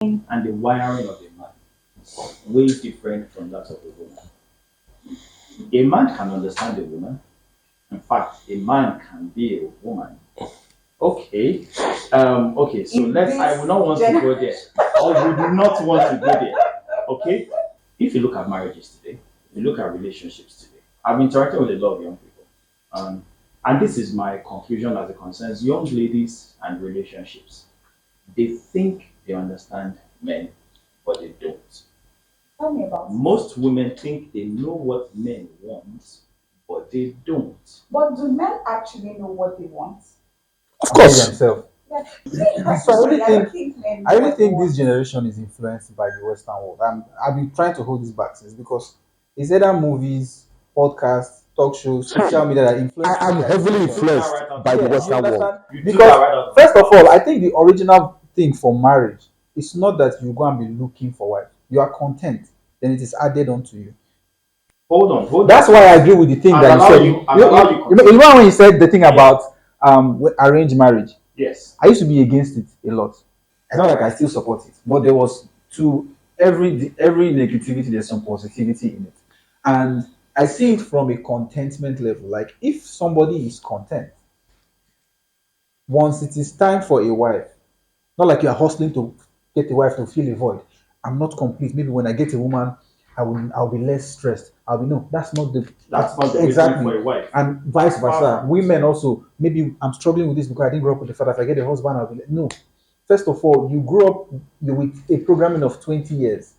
and the wiring of a man is way different from that of a woman. A man can understand a woman. In fact, a man can be a woman. Okay. Okay, so let's I will not want to go there. I would not want to go there. Okay? If you look at marriages today, if you look at relationships today, I've interacted with a lot of young people. And this is my conclusion as it concerns young ladies and relationships. They think they understand men, but they don't. Tell me about it. Most women think they know what men want, but they don't. But do men actually know what they want? Of They course. themselves. Yeah. So I really I don't think think men I know really what they think this want. generation is influenced by the Western world. I've been trying to hold this back since because it's either movies, podcasts, talk shows, social media that influence. I am heavily influenced by the Yeah, you Western world. understand? You took Because that right out of first my of all, I think the original thing for marriage is not that you go and be looking for wife. You are content, then it is added onto you. Hold That's on. why I agree with the thing I'll that you allow said. you- I'll allow you You know when you said the thing Yeah. about arranged marriage. Yes. I used to be against it a lot. It's not like I still support it, but there was to every negativity there's some positivity in it, and I see it from a contentment level. Like if somebody is content, once it is time for a wife, not like you are hustling to get a wife to fill a void. I'm not complete. Maybe when I get a woman, I'll be less stressed. I'll be no. That's not the That's not the reason exactly. for a wife. And vice versa. Far from it. Women also maybe I'm struggling with this because I didn't grow up with a father. If I get a husband, I'll be like, no. First of all, you grew up with a programming of 20 years.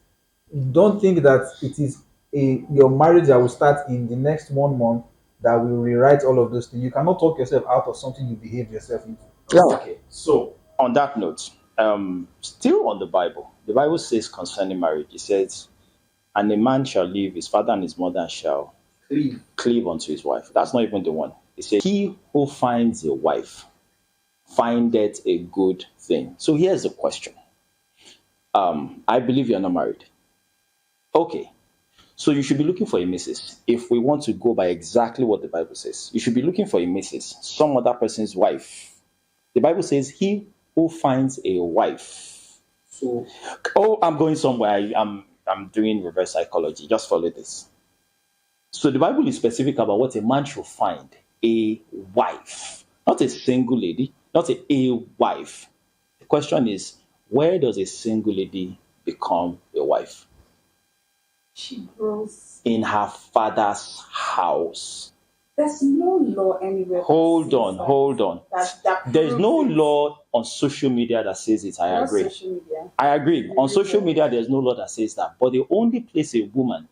Don't think that it is your marriage that will start in the next 1 month that will rewrite all of those things. You cannot talk yourself out of something you behave yourself into. Yeah. Okay, so on that note, still on the Bible says concerning marriage, it says, and a man shall leave his father and his mother and shall cleave unto his wife. That's not even the one. It says, he who finds a wife findeth a good thing. So here's the question. I believe you're not married. Okay. So you should be looking for a missus. If we want to go by exactly what the Bible says, you should be looking for a missus, some other person's wife. The Bible says, he who finds a wife. So Oh, I'm going somewhere. I'm doing reverse psychology. Just follow this. So the Bible is specific about what a man should find a wife, not a single lady, not a wife. The question is, where does a single lady become a wife? She grows. In her father's house. There's no law anywhere. Hold on. That There is no proves it. law on social media that says it. I Not agree. social media. I agree. On social media, there's no law that says that. But the only place a woman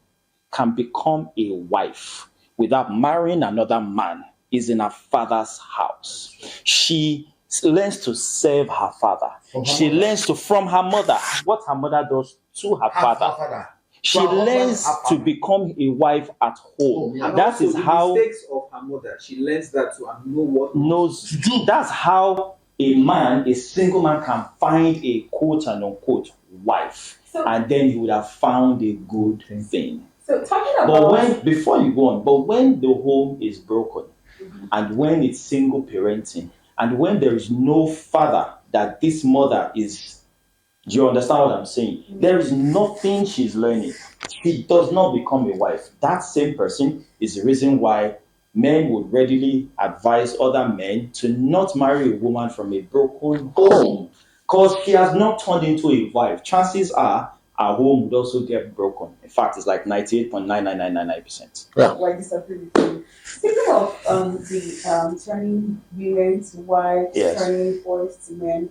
can become a wife without marrying another man is in her father's house. She learns to serve her father. She learns to from her mother what her mother does to her father. She So her husband, learns her to father. become a wife at home. And That also is the how mistakes of her mother. She learns that to and know what knows. That's how a single man can find a quote and unquote wife, So- and then he would have found a good thing. So talking But about when before you go on, but when the home is broken, and when it's single parenting, and when there is no father that this mother is, do you understand what I'm saying? There is nothing she's learning. She does not become a wife. That same person is the reason why men would readily advise other men to not marry a woman from a broken home because she has not turned into a wife. Chances are our home would also get broken. In fact, it's like 98.99999%. Yeah. why I disagree with you. Speaking of the turning women to wives, Yes. turning boys to men,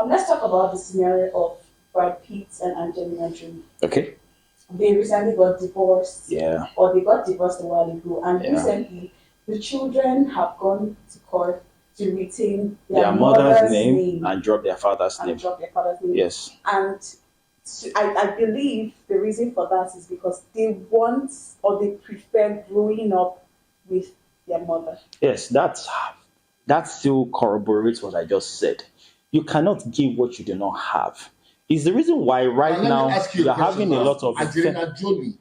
let's talk about the scenario of Brad Pitt and Angelina Jolie. Okay. They recently got divorced, Yeah. or they got divorced a while ago, and Yeah. recently the children have gone to court to retain Their mother's name and drop their father's and name. drop their father's name. Yes. And I believe the reason for that is because they want or they prefer growing up with their mother. Yes, that still corroborates what I just said. You cannot give what you do not have. Is the reason why right And let me now ask you a you're question. having a lot of Angelina Jolie.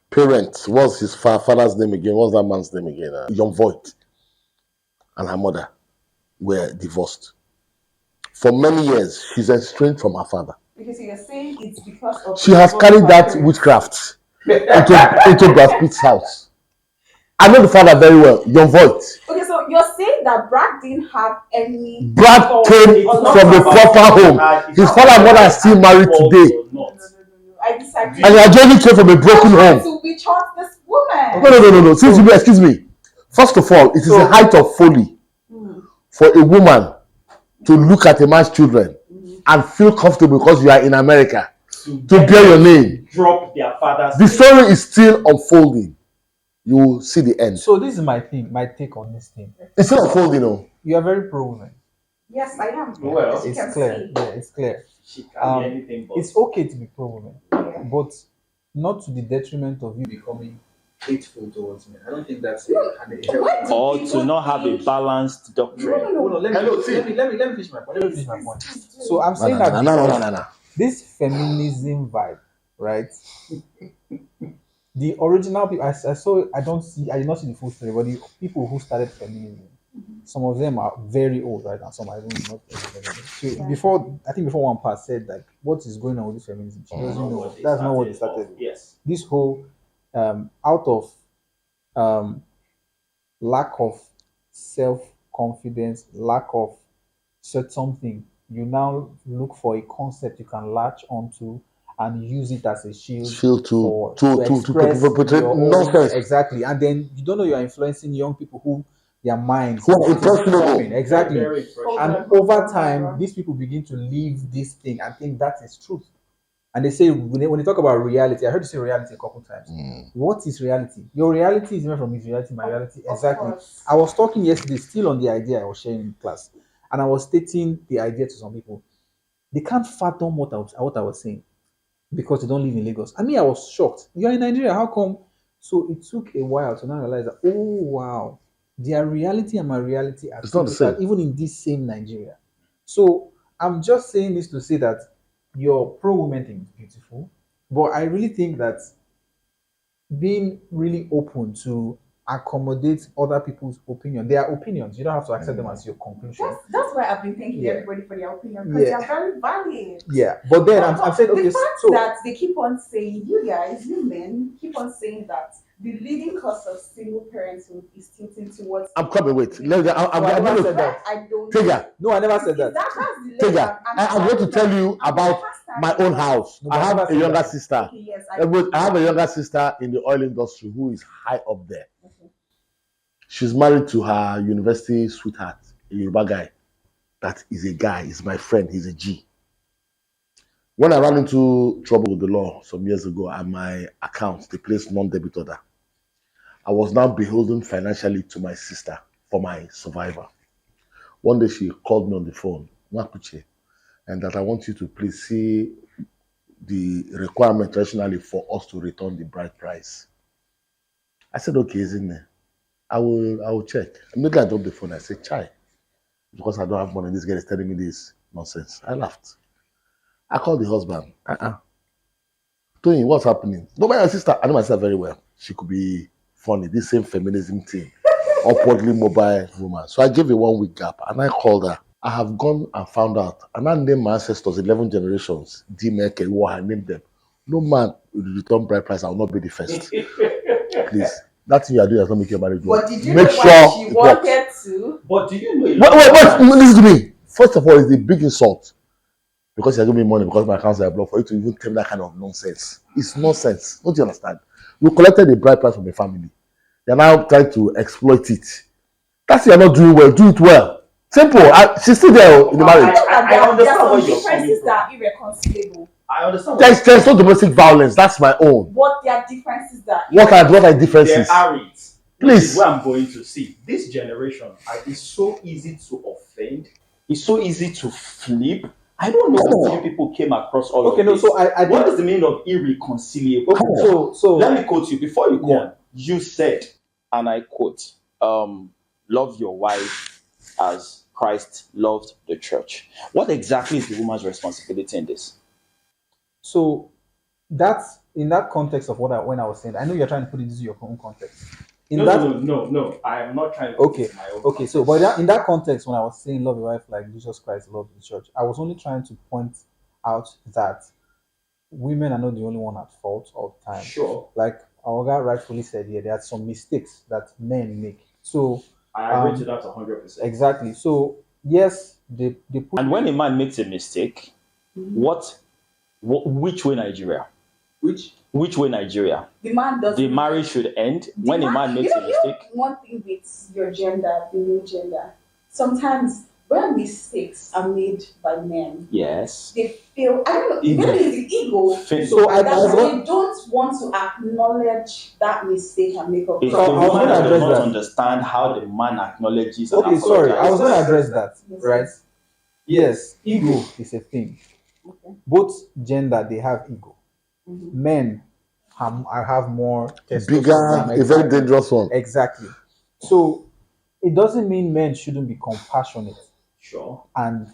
Parents, what's his father's name again? What's that man's name again? Young Voight and her mother were divorced. For many years, she's estranged from her father. Because you're saying it's because of She has carried that parents. witchcraft into Brad Pitt's house. I know the father very well, Young Voight. Okay, so you're saying that Brad didn't have any. Brad came from the proper home. His father and mother are still married today. No. I disagree. And he actually came from a broken home. To witch hunt this woman. No. Since you excuse me. First of all, it is a height of folly for a woman to look at a man's children and feel comfortable because you are in America to bear your name. Drop their father's The story is still unfolding. You will see the end. So this is my take on this thing. It's still unfolding, You are very pro-woman. Yes, I am. Well, As you It's can clear. see. Yeah, it's clear. She can be anything but. It's okay to be pro-woman, Yeah. but not to the detriment of you becoming hateful towards men. I don't think that's What do or people to not have a think? balanced doctrine. No. Let me finish my point. So I'm saying No. that this feminism vibe, right? The original people, I did not see the full story, but the people who started feminism, some of them are very old, right? And some are even not. So before one part said like, what is going on with this feminism? She doesn't know. That's not what they started with. Yes. This whole out of lack of self-confidence, lack of something, you now look for a concept you can latch onto and use it as a shield to express your own- nonsense. Exactly, and then you don't know you're influencing young people who their minds Who are impressionable. exactly. Very impressionable. And over time, these people begin to live this thing and think that is truth. And they say when they talk about reality, I heard you say reality a couple times. What is reality? Your reality is different from his reality, my reality. Exactly. course. I was talking yesterday, still on the idea I was sharing in class, and I was stating the idea to some people. They can't fathom what I was saying because they don't live in Lagos. I mean, I was shocked. You're in Nigeria, how come? So it took a while to now realize that, oh wow, their reality and my reality are It's not the same. even in this same Nigeria. So I'm just saying this to say that your pro-women thing is beautiful, but I really think that being really open to accommodate other people's opinion, their opinions, you don't have to accept them as your conclusion. That's why I've been thanking Yeah. everybody for their opinion because Yeah. they are very valid. Yeah, but then I'm saying, okay, the fact so that they keep on saying, you guys, you men, keep on saying that the leading cause of single parenthood is tilting towards. I'm coming, wait. I'm I never going said to that. I don't. Tega. No, I never said that. That's the Tega, layer. I'm going to tell you about my own house. No, I but I have never a said younger that. sister. Okay, yes, I have a younger sister in the oil industry who is high up there. She's married to her university sweetheart, a Yoruba guy. That is a guy, he's my friend, he's a G. When I ran into trouble with the law some years ago and my account, they placed non-debit order, I was now beholden financially to my sister for my survival. One day she called me on the phone, Makuche, and that I want you to please see the requirement traditionally for us to return the bride price. I said, okay, isn't it? I will check. Immediately I dropped the phone. I said, Chai, because I don't have money, this girl is telling me this nonsense. I laughed. I called the husband. Tony, what's happening? No, my sister, I know my sister very well. She could be funny. This same feminism thing. Upwardly mobile woman. So I gave a 1 week gap and I called her. I have gone and found out. And I named my ancestors, 11 generations. D-Meke, I named them. No man will return bride price. I will not be the first. Please. That thing you are doing does not make your marriage work. But did you Make know sure why she it works. wanted to? But do you know? Wait, listen to me. First of all, it's a big insult. Because you're giving me money because my accounts are blocked for you to even tell me that kind of nonsense. It's nonsense. Don't you understand? You collected the bride price from a family. You're now trying to exploit it. That's you're not doing well. Do it well. Simple. She's still there in the marriage. I understand there are where some you're coming differences from. that are irreconcilable. I understand. There's no domestic violence. That's my own. But there are differences that What are differences? There are it. Please. Where I'm going to see this generation is so easy to offend. It's so easy to flip. I don't know how you people came across all of this. So I What is the meaning of irreconcilable? Okay, so Let me quote you before you go Yeah. on. You said, and I quote, love your wife as Christ loved the church. What exactly is the woman's responsibility in this? So that's in that context of when I was saying, I know you're trying to put it into your own context. No. I am not trying to Okay, put my own okay. So, but in that context, when I was saying love your wife like Jesus Christ loved the church, I was only trying to point out that women are not the only one at fault all the time. Sure. Like our guy rightfully said here, there are some mistakes that men make. So I agree to that 100%. exactly. So yes, they put And when a man makes a mistake, which way Nigeria? Which way Nigeria? The man does The marriage should end when a man makes a mistake. One thing with your gender, the new gender, sometimes when mistakes are made by men, Yes. they feel, I don't know, Ego. maybe it's the ego. So I That was they don't want to acknowledge that mistake and make up. It's for the it. I was woman gonna that does address not that. understand how the man acknowledges and okay. Sorry, I was apologizes. going to address that. Yes. Right? Yes, ego is a thing. Okay. Both gender they have ego. Men have more testosterone. Bigger, a very dangerous one. Exactly. So it doesn't mean men shouldn't be compassionate, Sure. and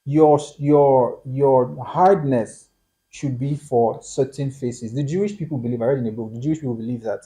your hardness should be for certain faces. The Jewish people believe, I read in a book, the Jewish people believe that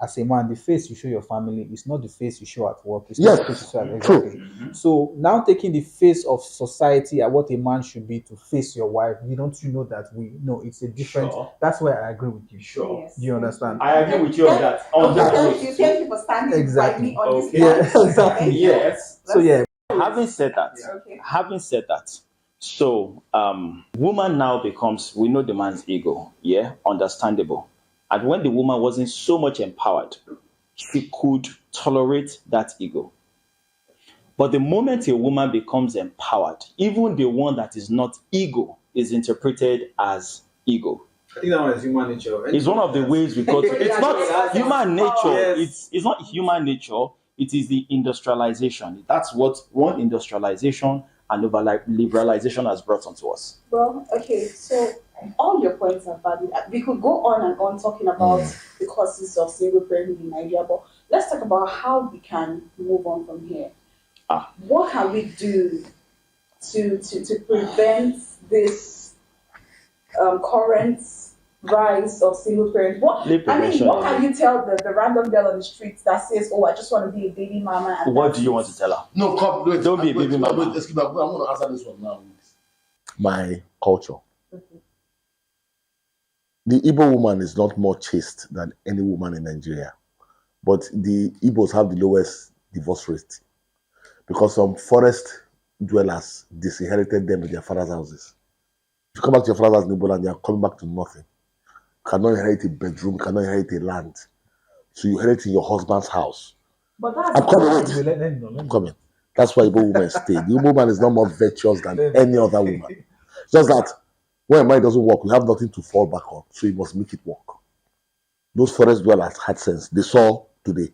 as a man, the face you show your family is not the face you show at work. It's not the Yes, face you show at true. exactly. So now taking the face of society at what a man should be to face your wife, you know that we know it's a different. Sure. That's where I agree with you. Sure. Yes. Do you understand? I agree with you on that. On that Thank note. you for standing Exactly. by me on Okay. this. Yeah, exactly. Thank you. Yes. So yeah, Having said that, so woman now becomes, we know the man's ego, yeah, understandable. And when the woman wasn't so much empowered, she could tolerate that ego. But the moment a woman becomes empowered, even the one that is not ego is interpreted as ego. I think that one is human nature. It's one of the ways we got. It's not human nature. Yes. It's not human nature. It is the industrialization. That's what one industrialization and liberalization has brought onto us. Well, okay, so all your points are valid. We could go on and on talking about the causes of single parenthood in Nigeria, but let's talk about how we can move on from here. What can we do to prevent this current rise of single parents? What can you tell the random girl on the streets that says, "Oh, I just want to be a baby mama"? And What do you want to tell her? No, come, wait, Don't be a baby mama. Wait, excuse me, I'm going to answer this one now. My culture. The Igbo woman is not more chaste than any woman in Nigeria, but the Igbos have the lowest divorce rate because some forest dwellers disinherited them in their father's houses. If you come back to your father's house in Igbo land, you are coming back to nothing. You cannot inherit a bedroom, you cannot inherit a land. So you inherit in your husband's house. But that's I'm coming. Wait, let me know. I'm coming. That's why Igbo women stay. The Igbo woman is not more virtuous than any other woman. Just that when money doesn't work, we have nothing to fall back on, so you must make it work. Those forest dwellers had sense. They saw today.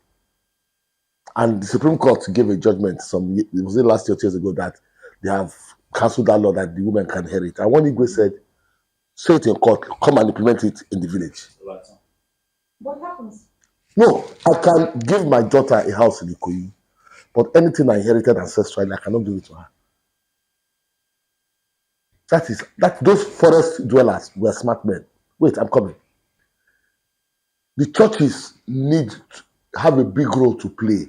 And the Supreme Court gave a judgment it was last year, 2 years ago, that they have cancelled that law that the women can inherit. And one Igwe said, say it in court, come and implement it in the village. what happens. No, I can give my daughter a house in Ikoyi, but anything I inherited ancestrally, I cannot do it to her. That those forest dwellers were smart men. Wait, I'm coming. The churches need to have a big role to play.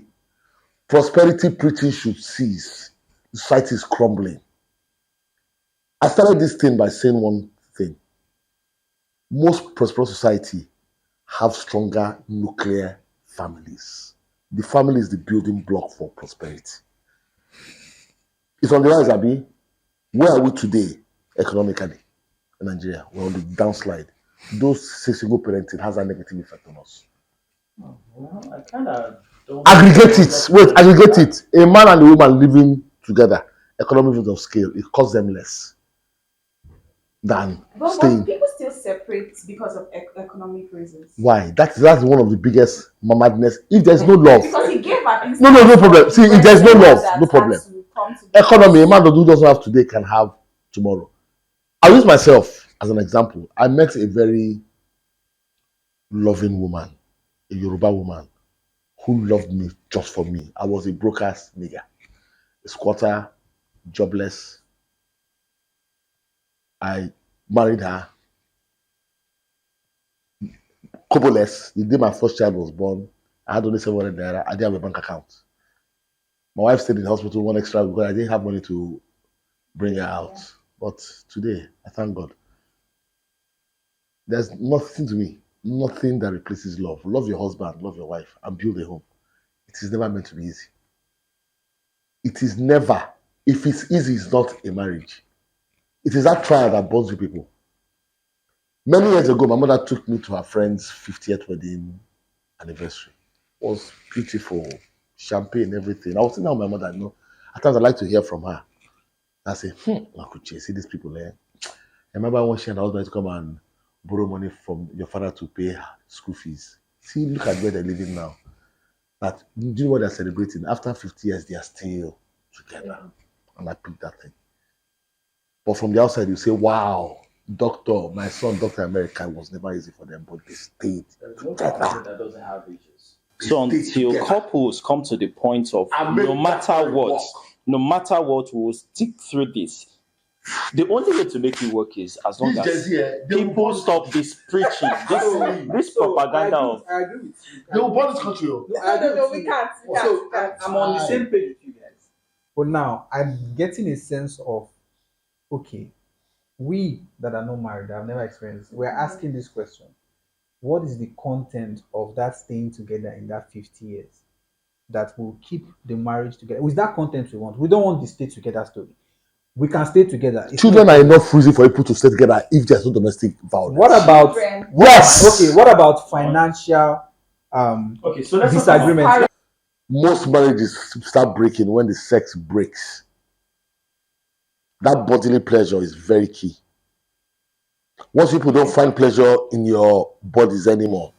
Prosperity preaching should cease. The society is crumbling. I started this thing by saying one thing. Most prosperous society have stronger nuclear families. The family is the building block for prosperity. It's on the rise, Abi. Where are we today economically in Nigeria? We're on the downslide. Those single parenting has a negative effect on us. Well, I kind of don't. Aggregate it. Wait, aggregate it. A man and a woman living together, economic of scale, it costs them less than staying. But people still separate because of economic reasons. Why? That's one of the biggest madness. If there's no love, Because he gave at least no problem. See, if there's no love, that no problem. has to come to Economy, a man who doesn't have today can have tomorrow. I'll use myself as an example. I met a very loving woman, a Yoruba woman, who loved me just for me. I was a broker's nigger, a squatter, jobless. I married her. Koboless, the day my first child was born, I had only 700 naira. I didn't have a bank account. My wife stayed in the hospital one extra because I didn't have money to bring her out. Yeah. But today, I thank God. There's nothing to me, nothing that replaces love. Love your husband, love your wife, and build a home. It is never meant to be easy. It is never. If it's easy, it's not a marriage. It is that trial that bonds you people. Many years ago, my mother took me to her friend's 50th wedding anniversary. It was beautiful, champagne, everything. I was sitting down with my mother. You know, at times I like to hear from her. I say, Makuche, see these people there. I remember when she and her husband to come and borrow money from your father to pay school fees. See, look at where they're living now. But do you know what they're celebrating? After 50 years, they are still together. And I picked that thing. But from the outside, you say, wow, doctor, my son, Dr. America, it was never easy for them, but they stayed together. That doesn't have issues. So until couples come to the point of no matter what, we'll stick through this. The only way to make it work is as long as people stop this preaching, this propaganda. I agree with you. They will burn this country. No, we can't. I'm on the same page with you guys. But now I'm getting a sense of, okay, we that are not married, I've never experienced, we're asking this question. What is the content of that staying together in that 50 years that will keep the marriage together? With that content we want. We don't want the stay together story. We can stay together. Children are enough reason for people to stay together if there's no domestic violence. What about yes? Okay, what about financial disagreements? Most marriages start breaking when the sex breaks. That bodily pleasure is very key. Once people don't find pleasure in your bodies anymore,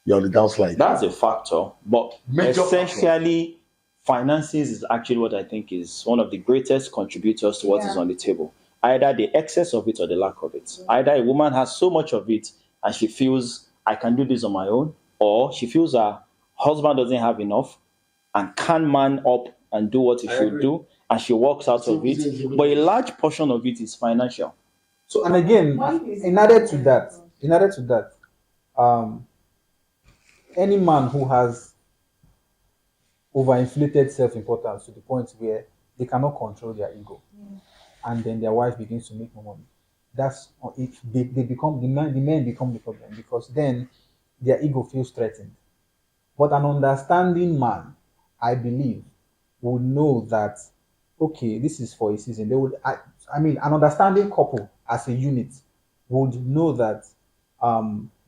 you're on the downslide. That's a factor, but essentially, finances is actually what I think is one of the greatest contributors to what is on the table. Either the excess of it or the lack of it. Either a woman has so much of it and she feels, I can do this on my own, or she feels her husband doesn't have enough and can man up and do what he should do, and she walks out of it. But a large portion of it is financial. So, and again, in addition to that, any man who has overinflated self-importance to the point where they cannot control their ego, and then their wife begins to make more money, that's if they become the men become the problem, because then their ego feels threatened. But an understanding man, I believe, would know that, okay, this is for a season. They would, an understanding couple as a unit would know that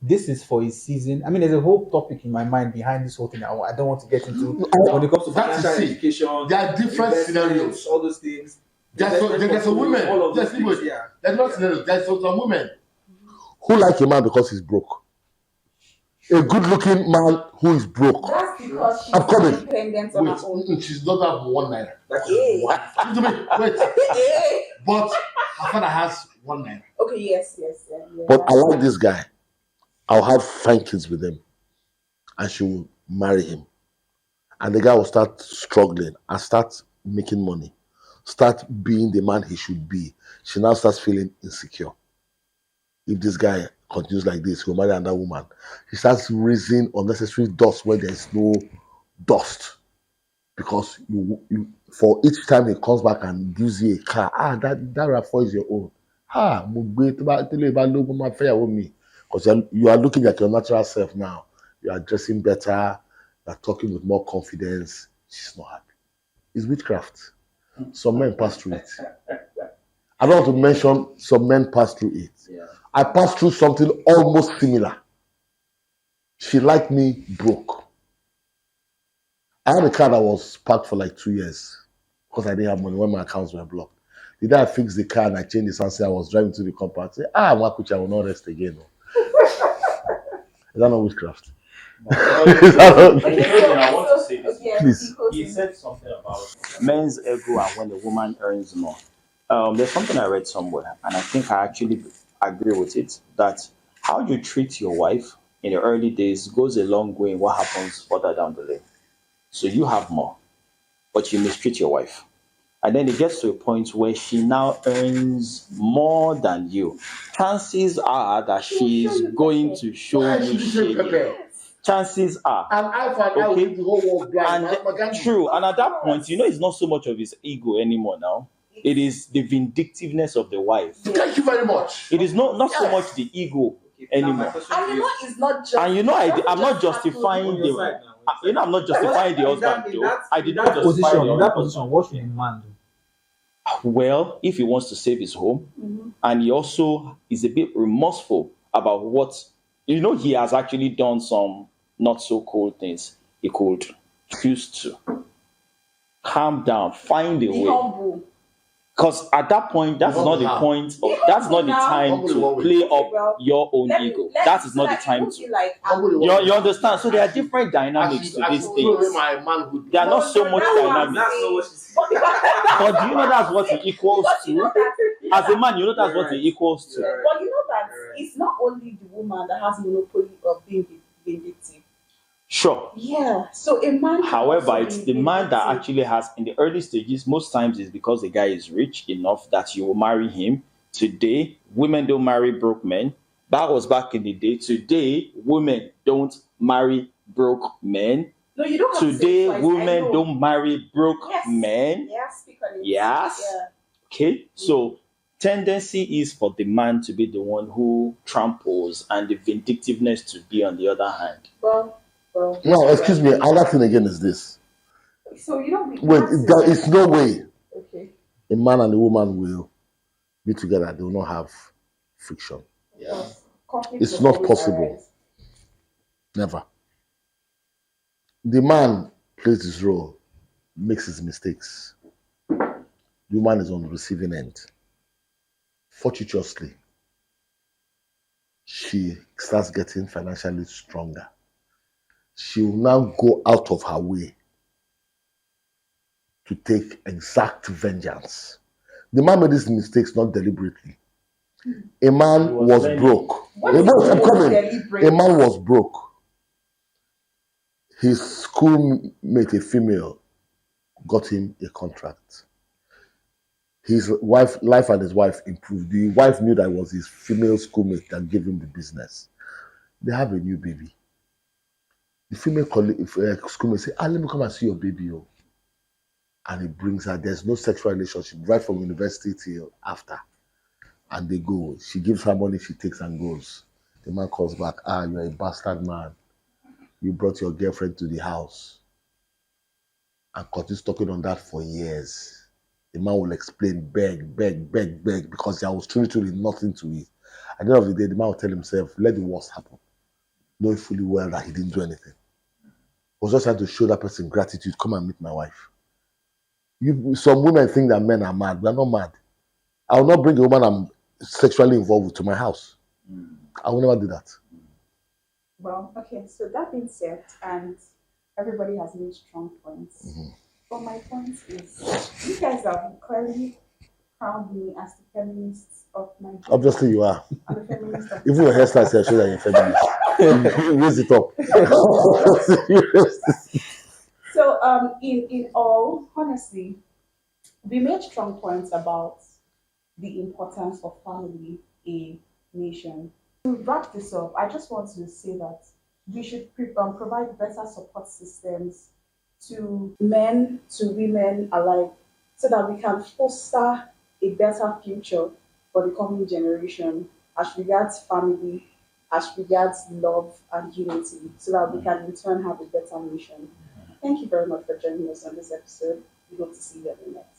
this is for a season. There's a whole topic in my mind behind this whole thing. I don't want to get into when it comes to financial education. There are different scenarios. All those things. There's a woman. There's not scenarios. There's some women who like a man because he's broke. A good-looking man who is broke. That's because she's independent on her own. She doesn't have 1 naira. Wait. But her father has 1 naira. Okay, yes. But I like this guy. I'll have 5 kids with him. And she will marry him. And the guy will start struggling and start making money. Start being the man he should be. She now starts feeling insecure. If this guy continues like this, he'll marry another woman. He starts raising unnecessary dust where there's no dust. Because you for each time he comes back and gives you a car, that RAV4 is your own. Because you are looking at your natural self now. You are dressing better. You are talking with more confidence. She's not happy. It's witchcraft. Some men pass through it. I don't want to mention some men pass through it. Yeah. I passed through something almost similar. She liked me broke. I had a car that was parked for like 2 years because I didn't have money when my accounts were blocked. The day I fixed the car and I changed the sunset, I was driving to the compound. I said, Makuchi, I will not rest again. Is that not witchcraft? I want to say this. Please. He said something about men's ego and when the woman earns more. There's something I read somewhere, and I think I actually agree with it, that how you treat your wife in the early days goes a long way in what happens further down the lane. So you have more, but you mistreat your wife. And then it gets to a point where she now earns more than you. Chances are that she's going to show you shame. chances are. And I found out Okay. the whole world blind. And true. And at that point, it's not so much of his ego anymore now. It is the vindictiveness of the wife. Thank you very much. It is not so much the ego anymore. And it's not just. And I'm not justifying the. I'm not justifying the husband though. I did not justify in that position. What should a man do? Well, if he wants to save his home, and he also is a bit remorseful about what he has actually done some not so cool things, he could choose to calm down, find a way. Humble. Because at that point, that's not the point. That's not the time to play up your own ego. That is not the time to. You understand? So there are different dynamics to these things. They are not so much dynamics. But do you know that's what it equals to? As a man, that's what it equals to. But you know that it's not only the woman that has monopoly of being vindictive. Sure. Yeah. So a man. However, it's the man that actually has, in the early stages, most times it's because the guy is rich enough that you will marry him. Today, women don't marry broke men. That was back in the day. Today, women don't marry broke men. No, you don't. Today, women don't marry broke men. Yes, yes. Yeah. Okay. So tendency is for the man to be the one who tramples and the vindictiveness to be on the other hand. Well, no, excuse me. Another thing again is this. So wait, there is no way a man and a woman will be together. They will not have friction. Yeah. It's not possible. Never. The man plays his role, makes his mistakes. The woman is on the receiving end. Fortuitously, she starts getting financially stronger. She will now go out of her way to take exact vengeance. The man made these mistakes not deliberately. A man was broke. A man was broke. His schoolmate, a female, got him a contract. His life and his wife improved. The wife knew that it was his female schoolmate that gave him the business. They have a new baby. The female schoolmate say, let me come and see your baby. Oh. And he brings her. There's no sexual relationship right from university till after. And they go. She gives her money, she takes and goes. The man calls back, you're a bastard man. You brought your girlfriend to the house. And continues talking on that for years. The man will explain, beg, because there was truly nothing to it. At the end of the day, the man will tell himself, let the worst happen. Knowing fully well that he didn't do anything. I was just trying to show that person gratitude. Come and meet my wife. Some women think that men are mad. We are not mad. I will not bring a woman I'm sexually involved with to my house. I will never do that. Well, okay, so that being said, and everybody has made strong points. But my point is, you guys have clearly crowned me as the feminists of my group. Obviously you are. I'm the feminist of even your hairstyle says that you're feminist. Raise it up. So in all honesty, we made strong points about the importance of family in nation. To wrap this up, I just want to say that we should provide better support systems to men, to women alike, so that we can foster a better future for the coming generation as regards family, as regards love and unity, so that we can in turn have a better nation. Thank you very much for joining us on this episode. We hope to see you at the next.